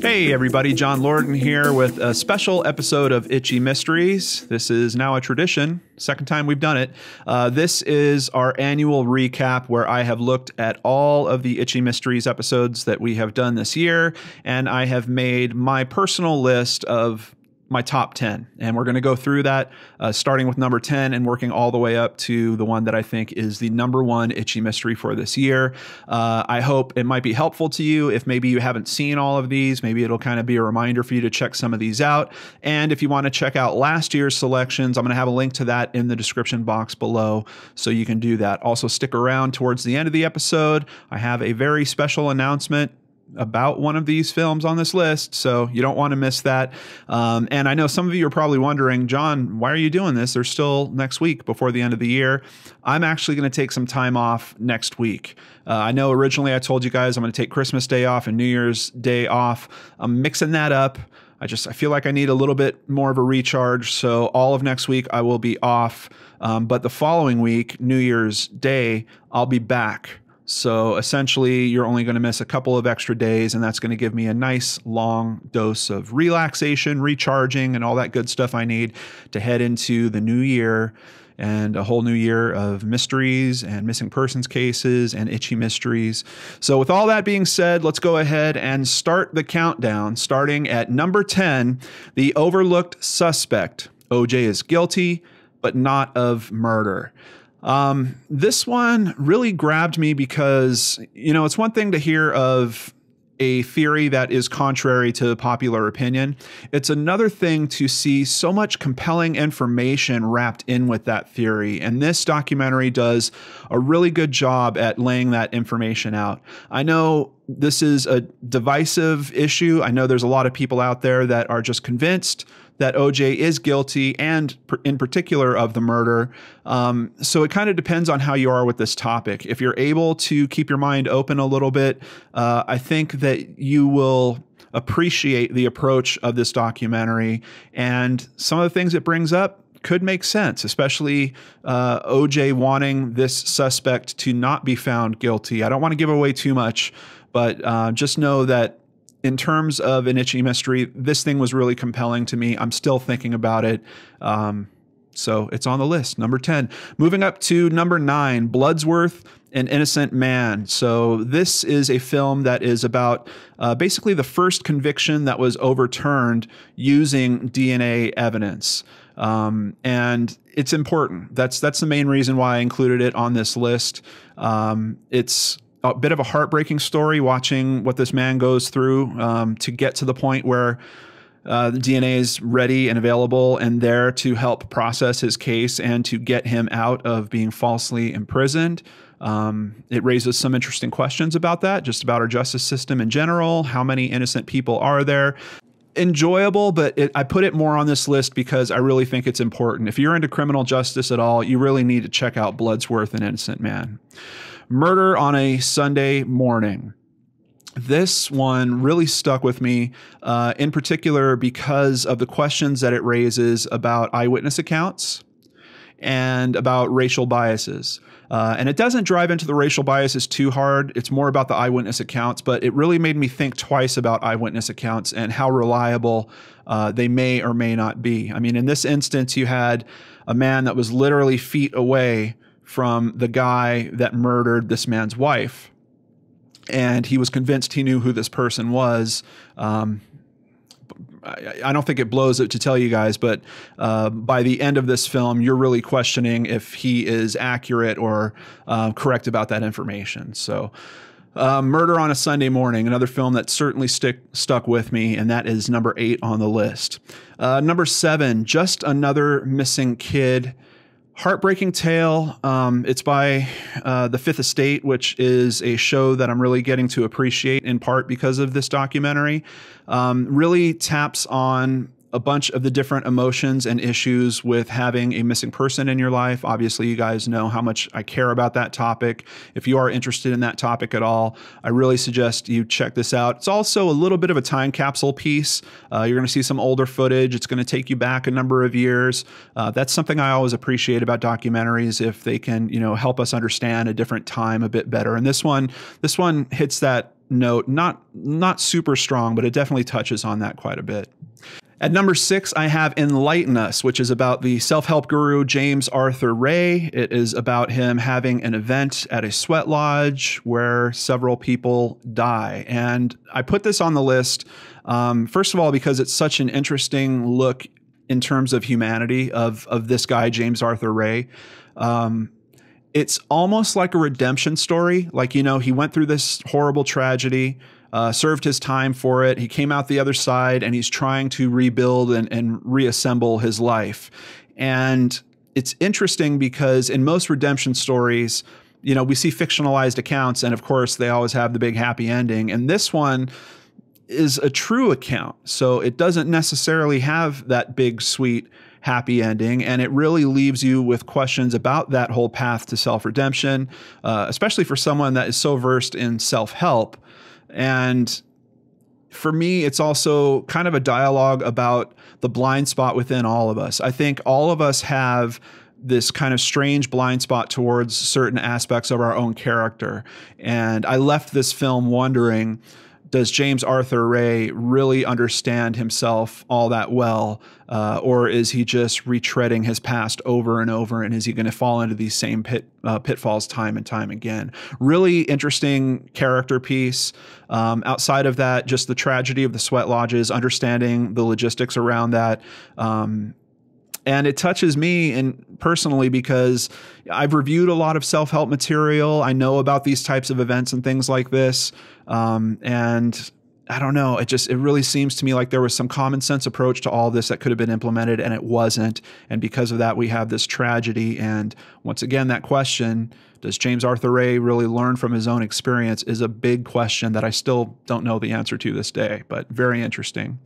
Hey everybody, John Lorden here with a special episode of Itchy Mysteries. This is now a tradition, second time we've done it. This is our annual recap where I have looked at all of the Itchy Mysteries episodes that we have done this year, and I have made my personal list of my top 10. And we're going to go through that, starting with number 10 and working all the way up to the one that I think is the number one itchy mystery for this year. I hope it might be helpful to you. If maybe you haven't seen all of these, maybe it'll kind of be a reminder for you to check some of these out. And if you want to check out last year's selections, I'm going to have a link to that in the description box below, so you can do that. Also, stick around towards the end of the episode. I have a very special announcement about one of these films on this list, so you don't want to miss that. And I know some of you are probably wondering, John, why are you doing this? There's still next week before the end of the year. I'm actually going to take some time off next week. I know originally I told you guys I'm going to take Christmas Day off and New Year's Day off. I'm mixing that up. I feel like I need a little bit more of a recharge. So all of next week I will be off. But the following week, New Year's Day, I'll be back. So essentially, you're only going to miss a couple of extra days, and that's going to give me a nice long dose of relaxation, recharging, and all that good stuff I need to head into the new year and a whole new year of mysteries and missing persons cases and itchy mysteries. So with all that being said, let's go ahead and start the countdown, starting at number 10, the overlooked suspect. OJ is guilty, but not of murder. This one really grabbed me because, you know, it's one thing to hear of a theory that is contrary to popular opinion. It's another thing to see so much compelling information wrapped in with that theory. And this documentary does a really good job at laying that information out. I know this is a divisive issue. I know there's a lot of people out there that are just convinced that OJ is guilty, and in particular of the murder. So it kind of depends on how you are with this topic. If you're able to keep your mind open a little bit, I think that you will appreciate the approach of this documentary, and some of the things it brings up could make sense, especially OJ wanting this suspect to not be found guilty. I don't want to give away too much, but just know that in terms of an itchy mystery, this thing was really compelling to me. I'm still thinking about it. So it's on the list, number 10. Moving up to number 9, Bloodsworth An Innocent Man. So this is a film that is about basically the first conviction that was overturned using DNA evidence. And it's important. That's the main reason why I included it on this list. It's a bit of a heartbreaking story watching what this man goes through to get to the point where the DNA is ready and available and there to help process his case and to get him out of being falsely imprisoned. It raises some interesting questions about that, just about our justice system in general. How many innocent people are there? Enjoyable, but I put it more on this list because I really think it's important. If you're into criminal justice at all, you really need to check out Bloodsworth An Innocent Man. Murder on a Sunday Morning. This one really stuck with me, in particular because of the questions that it raises about eyewitness accounts and about racial biases. And it doesn't drive into the racial biases too hard. It's more about the eyewitness accounts, but it really made me think twice about eyewitness accounts and how reliable they may or may not be. I mean, in this instance, you had a man that was literally feet away from the guy that murdered this man's wife. And he was convinced he knew who this person was. I don't think it blows it to tell you guys, but by the end of this film, you're really questioning if he is accurate or correct about that information. So Murder on a Sunday Morning, another film that certainly stuck with me, and that is number 8 on the list. Number 7, Just Another Missing Kid. Heartbreaking tale. It's by The Fifth Estate, which is a show that I'm really getting to appreciate in part because of this documentary. Really taps on a bunch of the different emotions and issues with having a missing person in your life. Obviously, you guys know how much I care about that topic. If you are interested in that topic at all, I really suggest you check this out. It's also a little bit of a time capsule piece. You're going to see some older footage. It's going to take you back a number of years. That's something I always appreciate about documentaries, if they can, you know, help us understand a different time a bit better. And this one hits that note. Not super strong, but it definitely touches on that quite a bit. At number 6, I have Enlighten Us, which is about the self-help guru James Arthur Ray. It is about him having an event at a sweat lodge where several people die. And I put this on the list, first of all, because it's such an interesting look in terms of humanity of this guy, James Arthur Ray. It's almost like a redemption story. Like, you know, he went through this horrible tragedy, served his time for it. He came out the other side and he's trying to rebuild and reassemble his life. And it's interesting because in most redemption stories, you know, we see fictionalized accounts and of course they always have the big happy ending. And this one is a true account. So it doesn't necessarily have that big, sweet, happy ending. And it really leaves you with questions about that whole path to self-redemption, especially for someone that is so versed in self-help. And for me, it's also kind of a dialogue about the blind spot within all of us. I think all of us have this kind of strange blind spot towards certain aspects of our own character. And I left this film wondering, does James Arthur Ray really understand himself all that well? Or is he just retreading his past over and over? And is he going to fall into these same pitfalls time and time again? Really interesting character piece. Outside of that, just the tragedy of the sweat lodges, understanding the logistics around that. And it touches me personally because I've reviewed a lot of self-help material. I know about these types of events and things like this. And I don't know, it really seems to me like there was some common sense approach to all this that could have been implemented and it wasn't. And because of that, we have this tragedy. And once again, that question, does James Arthur Ray really learn from his own experience, is a big question that I still don't know the answer to this day, but very interesting.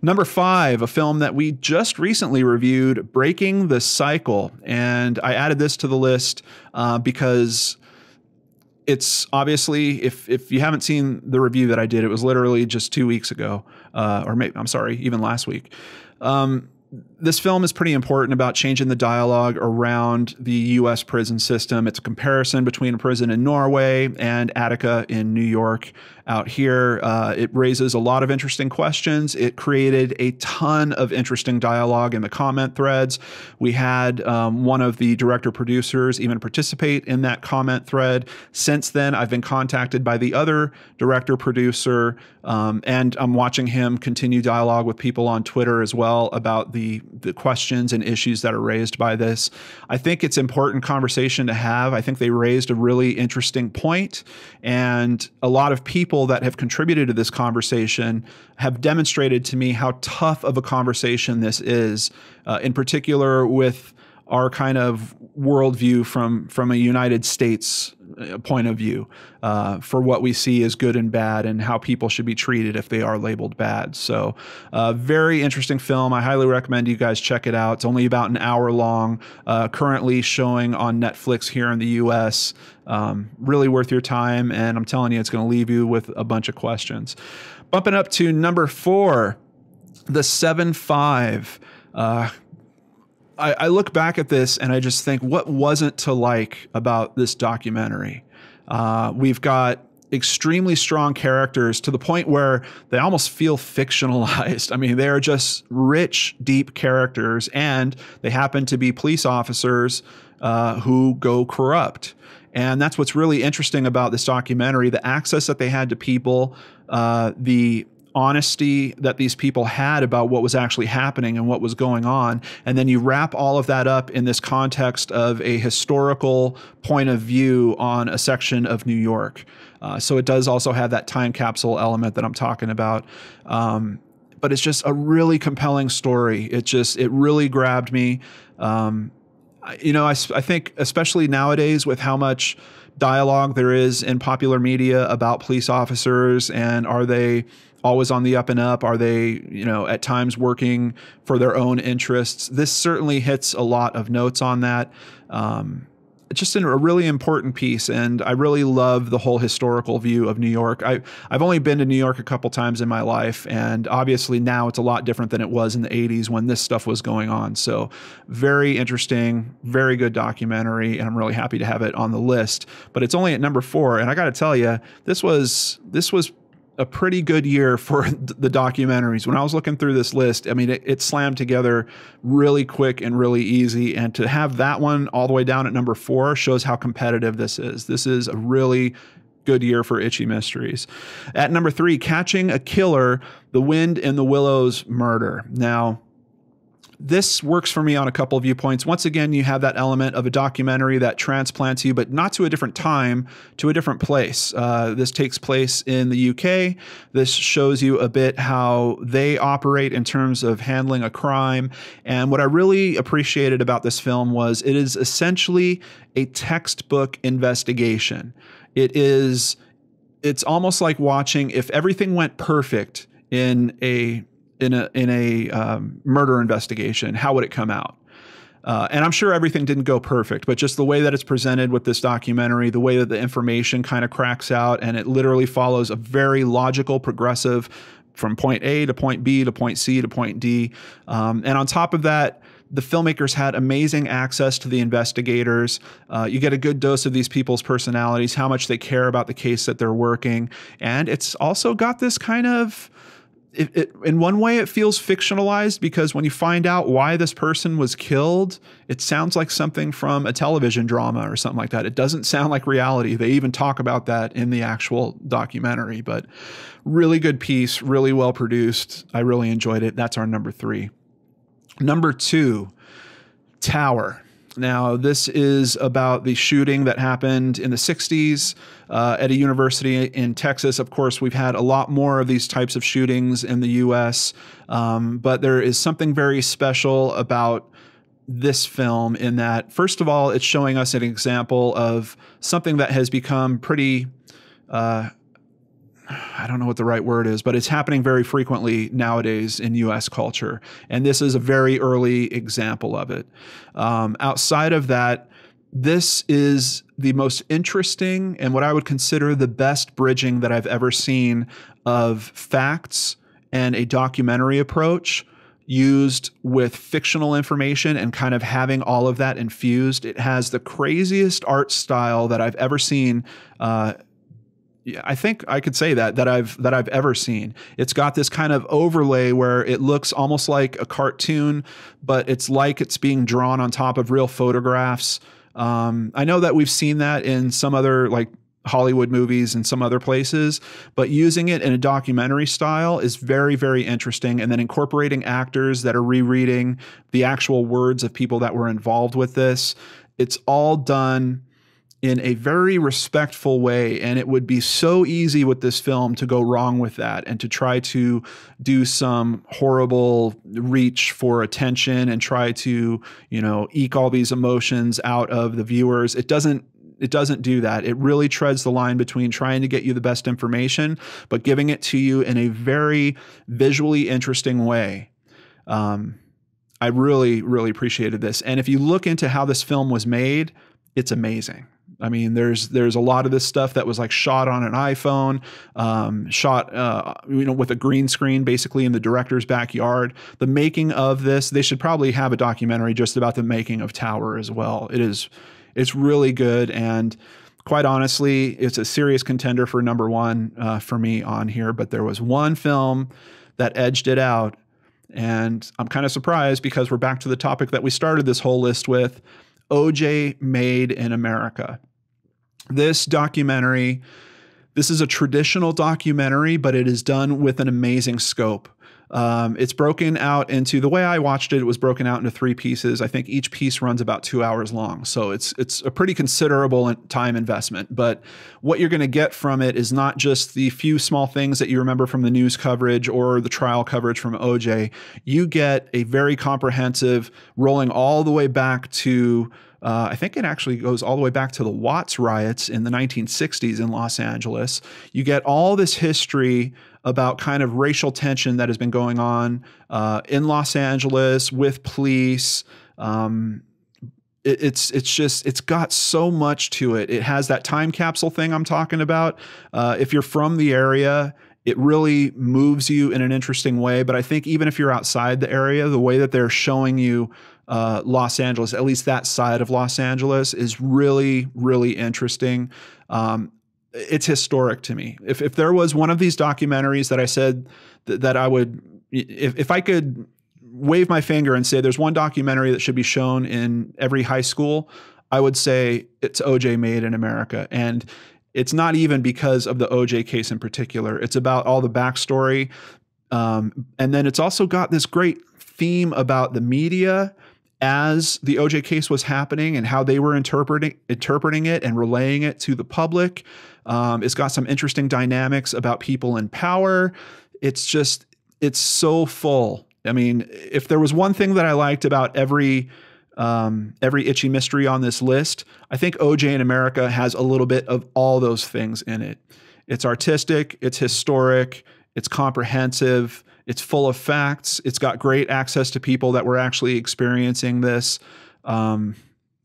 Number 5, a film that we just recently reviewed, Breaking the Cycle. And I added this to the list because it's obviously, if you haven't seen the review that I did, it was literally just 2 weeks ago, or maybe, I'm sorry, even last week. This film is pretty important about changing the dialogue around the U.S. prison system. It's a comparison between a prison in Norway and Attica in New York out here. It raises a lot of interesting questions. It created a ton of interesting dialogue in the comment threads. We had one of the director-producers even participate in that comment thread. Since then, I've been contacted by the other director-producer, and I'm watching him continue dialogue with people on Twitter as well about the questions and issues that are raised by this. I think it's important conversation to have. I think they raised a really interesting point, and a lot of people that have contributed to this conversation have demonstrated to me how tough of a conversation this is, in particular with our kind of worldview from a United States point of view, for what we see as good and bad and how people should be treated if they are labeled bad. So very interesting film. I highly recommend you guys check it out. It's only about an hour long, currently showing on Netflix here in the US. Really worth your time. And I'm telling you, it's going to leave you with a bunch of questions. Bumping up to number 4, The 7-5. I look back at this and I just think, what wasn't to like about this documentary? We've got extremely strong characters to the point where they almost feel fictionalized. I mean, they're just rich, deep characters, and they happen to be police officers who go corrupt. And that's what's really interesting about this documentary, the access that they had to people, the honesty that these people had about what was actually happening and what was going on. And then you wrap all of that up in this context of a historical point of view on a section of New York. So it does also have that time capsule element that I'm talking about. But it's just a really compelling story. It really grabbed me. You know, I think especially nowadays with how much dialogue there is in popular media about police officers, and are they always on the up and up? Are they, you know, at times working for their own interests? This certainly hits a lot of notes on that. just a really important piece. And I really love the whole historical view of New York. I've only been to New York a couple times in my life. And obviously now it's a lot different than it was in the 80s when this stuff was going on. So very interesting, very good documentary. And I'm really happy to have it on the list. But it's only at number 4. And I got to tell you, this was a pretty good year for the documentaries. When I was looking through this list, I mean, it slammed together really quick and really easy. And to have that one all the way down at number 4 shows how competitive this is. This is a really good year for Itchy Mysteries. At number 3, Catching a Killer, The Wind in the Willows Murder. Now, this works for me on a couple of viewpoints. Once again, you have that element of a documentary that transplants you, but not to a different time, to a different place. This takes place in the UK. This shows you a bit how they operate in terms of handling a crime. And what I really appreciated about this film was it is essentially a textbook investigation. It's almost like watching, if everything went perfect in a murder investigation, how would it come out? And I'm sure everything didn't go perfect, but just the way that it's presented with this documentary, the way that the information kind of cracks out, and it literally follows a very logical, progressive from point A to point B to point C to point D. And on top of that, the filmmakers had amazing access to the investigators. You get a good dose of these people's personalities, how much they care about the case that they're working. And it's also got this kind of, in one way, it feels fictionalized because when you find out why this person was killed, it sounds like something from a television drama or something like that. It doesn't sound like reality. They even talk about that in the actual documentary, but really good piece, really well produced. I really enjoyed it. That's our number 3. Number 2, Tower. Now, this is about the shooting that happened in the 60s at a university in Texas. Of course, we've had a lot more of these types of shootings in the U.S., but there is something very special about this film in that, first of all, it's showing us an example of something that has become pretty... I don't know what the right word is, but it's happening very frequently nowadays in U.S. culture. And this is a very early example of it. Outside of that, this is the most interesting and what I would consider the best bridging that I've ever seen of facts and a documentary approach used with fictional information and kind of having all of that infused. It has the craziest art style that I've ever seen. I think I could say that I've ever seen. It's got this kind of overlay where it looks almost like a cartoon, but it's like it's being drawn on top of real photographs. I know that we've seen that in some other like Hollywood movies and some other places, but using it in a documentary style is very, very interesting. And then incorporating actors that are rereading the actual words of people that were involved with this. It's all done in a very respectful way. And it would be so easy with this film to go wrong with that and to try to do some horrible reach for attention and try to, eke all these emotions out of the viewers. It doesn't do that. It really treads the line between trying to get you the best information, but giving it to you in a very visually interesting way. I really, really appreciated this. And if you look into how this film was made, it's amazing. I mean, there's a lot of this stuff that was like shot on an iPhone, shot with a green screen, basically in the director's backyard. The making of this, they should probably have a documentary just about the making of Tower as well. It's really good, and quite honestly, it's a serious contender for number 1 for me on here. But there was one film that edged it out, and I'm kind of surprised because we're back to the topic that we started this whole list with. OJ Made in America. This documentary, this is a traditional documentary, but it is done with an amazing scope. It's broken out into, the way I watched it, it was broken out into 3 pieces. I think each piece runs about 2 hours long. So it's a pretty considerable time investment. But what you're going to get from it is not just the few small things that you remember from the news coverage or the trial coverage from OJ. You get a very comprehensive, rolling all the way back to I think it actually goes all the way back to the Watts riots in the 1960s in Los Angeles. You get all this history about kind of racial tension that has been going on in Los Angeles with police, it's got so much to it. It has that time capsule thing I'm talking about. If you're from the area, it really moves you in an interesting way. But I think even if you're outside the area, the way that they're showing you Los Angeles, at least that side of Los Angeles, is really, really interesting. It's historic to me. If there was one of these documentaries that I said that I would, if I could wave my finger and say there's one documentary that should be shown in every high school, I would say it's OJ Made in America. And it's not even because of the OJ case in particular. It's about all the backstory. And then it's also got this great theme about the media as the OJ case was happening and how they were interpreting it and relaying it to the public. It's got some interesting dynamics about people in power. It's so full. I mean, if there was one thing that I liked about every itchy mystery on this list, I think OJ in America has a little bit of all those things in it. It's artistic, it's historic, it's comprehensive, it's full of facts, it's got great access to people that were actually experiencing this.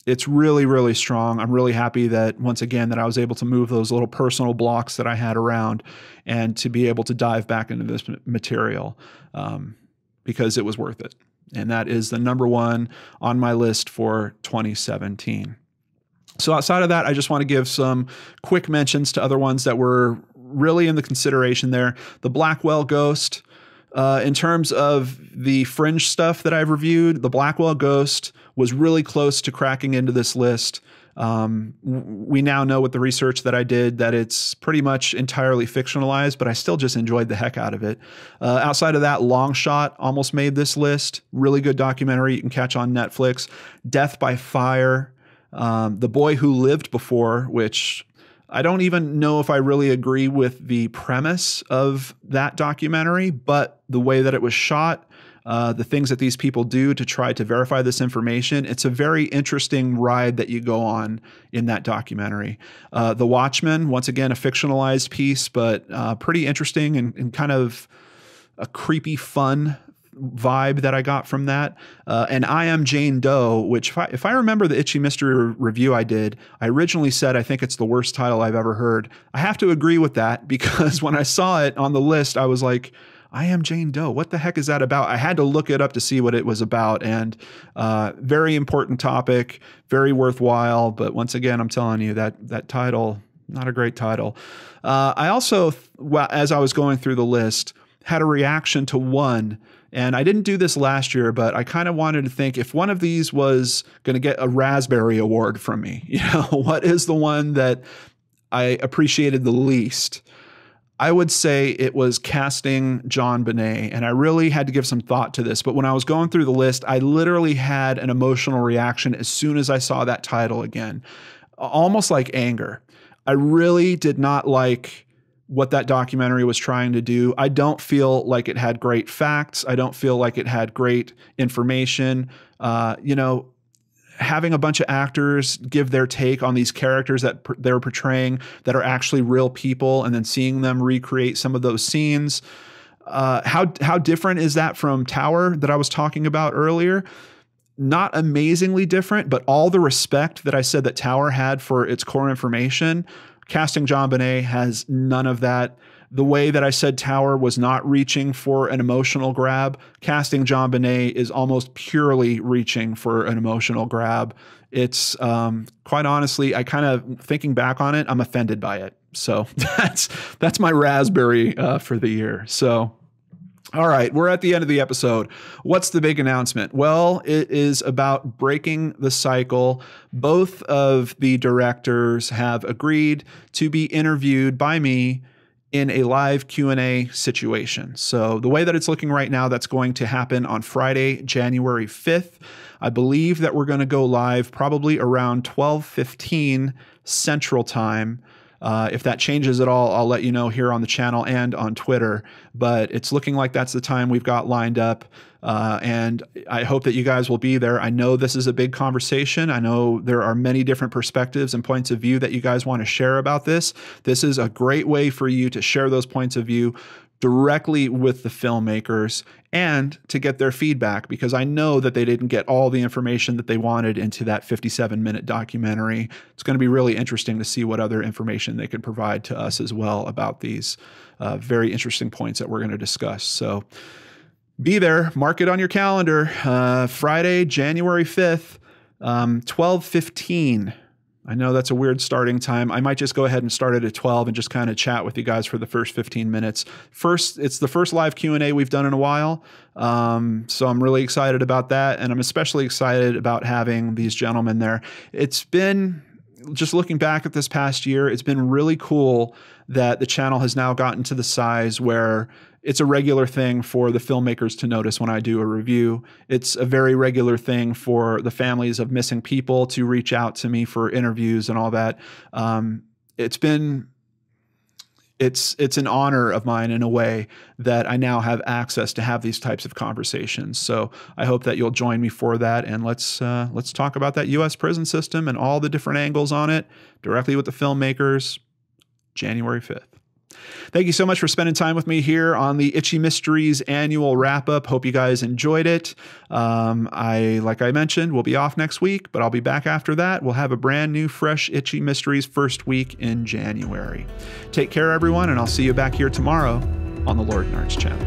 It's really, really strong. I'm really happy that, once again, that I was able to move those little personal blocks that I had around and to be able to dive back into this material because it was worth it. And that is the number one on my list for 2017. So outside of that, I just want to give some quick mentions to other ones that were really in the consideration there. The Blackwell Ghost. In terms of the fringe stuff that I've reviewed, the Blackwell Ghost was really close to cracking into this list. We now know with the research that I did that it's pretty much entirely fictionalized, but I still just enjoyed the heck out of it. Outside of that, Long Shot almost made this list. Really good documentary you can catch on Netflix. Death by Fire. The Boy Who Lived Before, which I don't even know if I really agree with the premise of that documentary, but the way that it was shot, the things that these people do to try to verify this information, it's a very interesting ride that you go on in that documentary. The Watchmen, once again, a fictionalized piece, but pretty interesting and kind of a creepy, fun vibe that I got from that. And I Am Jane Doe, which if I remember the Itchy Mystery review I did, I originally said I think it's the worst title I've ever heard. I have to agree with that because when I saw it on the list, I was like, I Am Jane Doe, what the heck is that about? I had to look it up to see what it was about, and very important topic, very worthwhile. But once again, I'm telling you that title, not a great title. I also, as I was going through the list, had a reaction to one. And I didn't do this last year, but I kind of wanted to think if one of these was going to get a Raspberry Award from me, what is the one that I appreciated the least? I would say it was casting JonBenet, and I really had to give some thought to this. But when I was going through the list, I literally had an emotional reaction as soon as I saw that title again, almost like anger. I really did not like what that documentary was trying to do. I don't feel like it had great facts. I don't feel like it had great information. Having a bunch of actors give their take on these characters that they're portraying that are actually real people, and then seeing them recreate some of those scenes. How different is that from Tower that I was talking about earlier? Not amazingly different, but all the respect that I said that Tower had for its core information, casting JonBenet has none of that. The way that I said Tower was not reaching for an emotional grab, casting JonBenet is almost purely reaching for an emotional grab. It's quite honestly, I kind of, thinking back on it, I'm offended by it. So that's my raspberry for the year. So, all right, we're at the end of the episode. What's the big announcement? Well, it is about breaking the cycle. Both of the directors have agreed to be interviewed by me in a live Q&A situation. So the way that it's looking right now, that's going to happen on Friday, January 5th. I believe that we're going to go live probably around 12:15 Central Time. If that changes at all, I'll let you know here on the channel and on Twitter. But it's looking like that's the time we've got lined up. And I hope that you guys will be there. I know this is a big conversation. I know there are many different perspectives and points of view that you guys want to share about this. This is a great way for you to share those points of view. directly with the filmmakers and to get their feedback, because I know that they didn't get all the information that they wanted into that 57-minute documentary. It's going to be really interesting to see what other information they could provide to us as well about these very interesting points that we're going to discuss. So be there, mark it on your calendar, Friday, January 5th, 12:15. I know that's a weird starting time. I might just go ahead and start it at 12 and just kind of chat with you guys for the first 15 minutes. It's the first live Q&A we've done in a while. So I'm really excited about that. And I'm especially excited about having these gentlemen there. It's been, just looking back at this past year, it's been really cool that the channel has now gotten to the size where it's a regular thing for the filmmakers to notice when I do a review. It's a very regular thing for the families of missing people to reach out to me for interviews and all that. It's an honor of mine in a way that I now have access to have these types of conversations. So I hope that you'll join me for that. And let's talk about that U.S. prison system and all the different angles on it directly with the filmmakers, January 5th. Thank you so much for spending time with me here on the Itchy Mysteries annual wrap-up. Hope you guys enjoyed it. Like I mentioned, we'll be off next week, but I'll be back after that. We'll have a brand new, fresh Itchy Mysteries first week in January. Take care, everyone, and I'll see you back here tomorrow on the Lord and Arts channel.